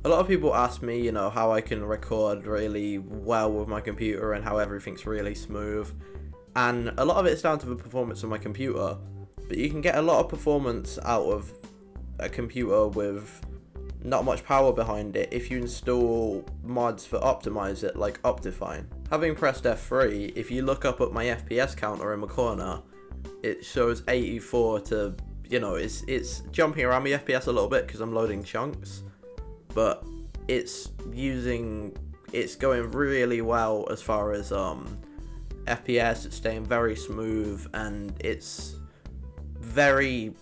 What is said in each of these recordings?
A lot of people ask me, you know, how I can record really well with my computer and how everything's really smooth. And a lot of it's down to the performance of my computer. But you can get a lot of performance out of a computer with not much power behind it if you install mods for optimize it, like Optifine. Having pressed F3, if you look up at my FPS counter in the corner, it shows 84 to, you know, it's jumping around my FPS a little bit because I'm loading chunks, but it's going really well as far as FPS. It's staying very smooth and it's very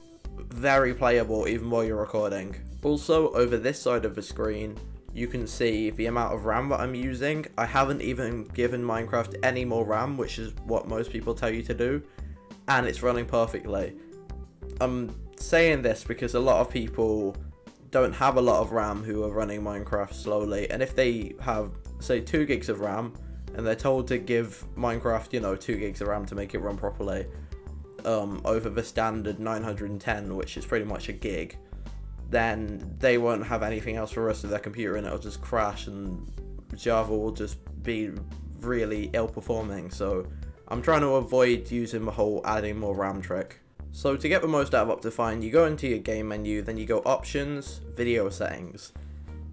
playable even while you're recording. Also, over this side of the screen, you can see the amount of RAM that I'm using. I haven't even given Minecraft any more RAM, which is what most people tell you to do, and it's running perfectly. I'm saying this because a lot of people don't have a lot of RAM who are running Minecraft slowly, and if they have, say, 2 gigs of RAM, and they're told to give Minecraft, you know, 2 gigs of RAM to make it run properly, over the standard 910, which is pretty much a gig, then they won't have anything else for the rest of their computer and it'll just crash and Java will just be really ill performing. So I'm trying to avoid using the whole adding more RAM trick. So to get the most out of Optifine, you go into your game menu, then you go options, video settings,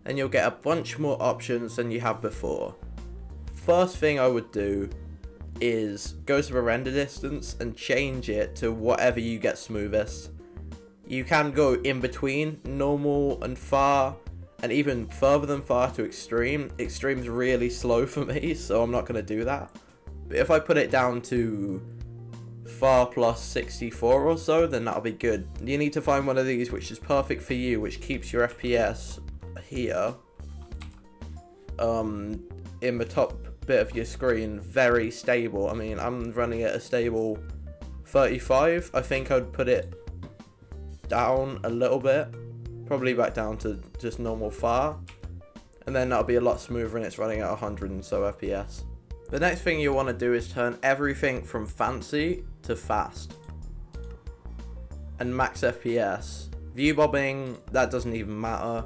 and you'll get a bunch more options than you have before. First thing I would do is go to the render distance and change it to whatever you get smoothest. You can go in between normal and far, and even further than far to extreme. Extreme's really slow for me, so I'm not going to do that. But if I put it down to far plus 64 or so, then that'll be good. You need to find one of these which is perfect for you, which keeps your FPS here, in the top bit of your screen, very stable. I mean, I'm running at a stable 35. I think I'd put it down a little bit, probably back down to just normal far, and then that'll be a lot smoother and it's running at 100 and so FPS. The next thing you want to do is turn everything from fancy to fast and max FPS. View bobbing, that doesn't even matter.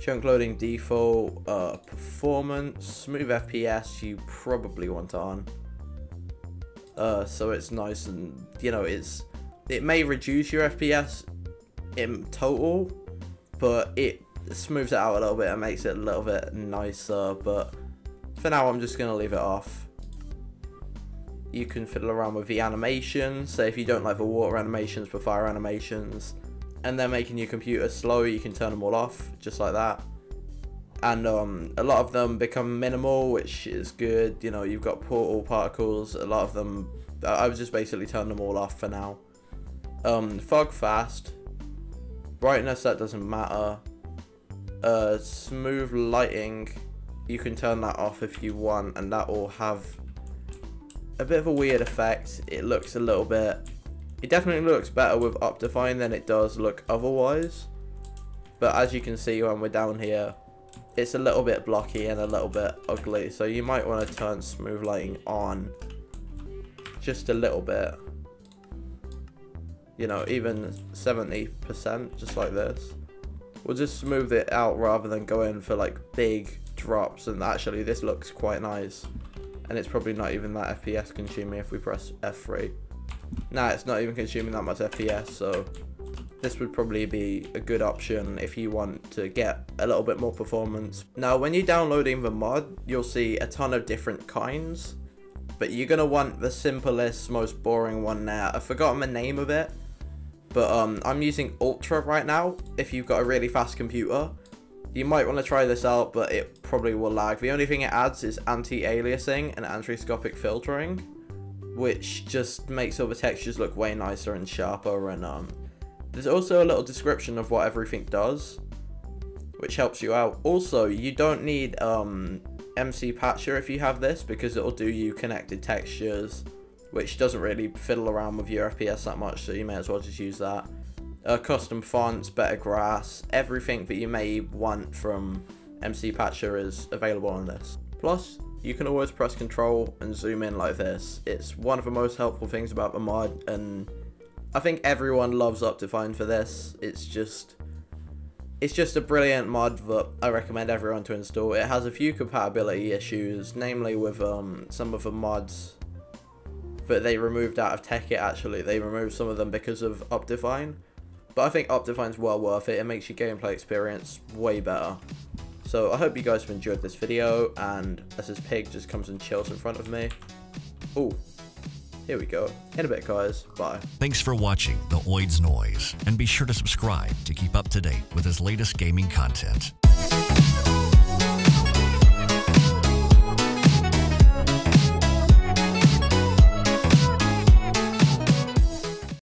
Chunk loading default, performance, smooth FPS you probably want on. So it's nice and, you know, it may reduce your FPS in total, but it smooths it out a little bit and makes it a little bit nicer. But for now I'm just going to leave it off. You can fiddle around with the animations, so if you don't like the water animations, the fire animations, and they're making your computer slow, you can turn them all off, just like that. And a lot of them become minimal, which is good. You know, you've got portal particles, a lot of them, I would just basically turn them all off for now. Fog fast, brightness, that doesn't matter. Smooth lighting, you can turn that off if you want, and that will have a bit of a weird effect. It looks a little bit, it definitely looks better with Optifine than it does look otherwise, but as you can see when we're down here, it's a little bit blocky and a little bit ugly, so you might want to turn smooth lighting on just a little bit, you know, even 70%, just like this. We'll just smooth it out rather than go in for like big drops, and actually this looks quite nice, and it's probably not even that FPS consuming if we press F3. Nah, it's not even consuming that much FPS, so this would probably be a good option if you want to get a little bit more performance. Now, when you're downloading the mod, you'll see a ton of different kinds, but you're going to want the simplest, most boring one now. I've forgotten the name of it, but I'm using Ultra right now. If you've got a really fast computer, you might want to try this out, but it probably will lag. The only thing it adds is anti-aliasing and anisotropic filtering, which just makes all the textures look way nicer and sharper. And there's also a little description of what everything does, which helps you out. Also, you don't need MC Patcher if you have this, because it'll do you connected textures, which doesn't really fiddle around with your FPS that much, so you may as well just use that. Custom fonts, better grass, everything that you may want from MC Patcher is available on this. Plus, you can always press Control and zoom in like this. It's one of the most helpful things about the mod, and I think everyone loves Optifine for this. It's it's just a brilliant mod that I recommend everyone to install. It has a few compatibility issues, namely with some of the mods that they removed out of Tekkit. Actually, they removed some of them because of Optifine, but I think Optifine's well worth it. It makes your gameplay experience way better. So I hope you guys have enjoyed this video, and as this pig just comes and chills in front of me. Oh, here we go. In a bit, guys. Bye. Thanks for watching The Oidh's Noise, and be sure to subscribe to keep up to date with his latest gaming content.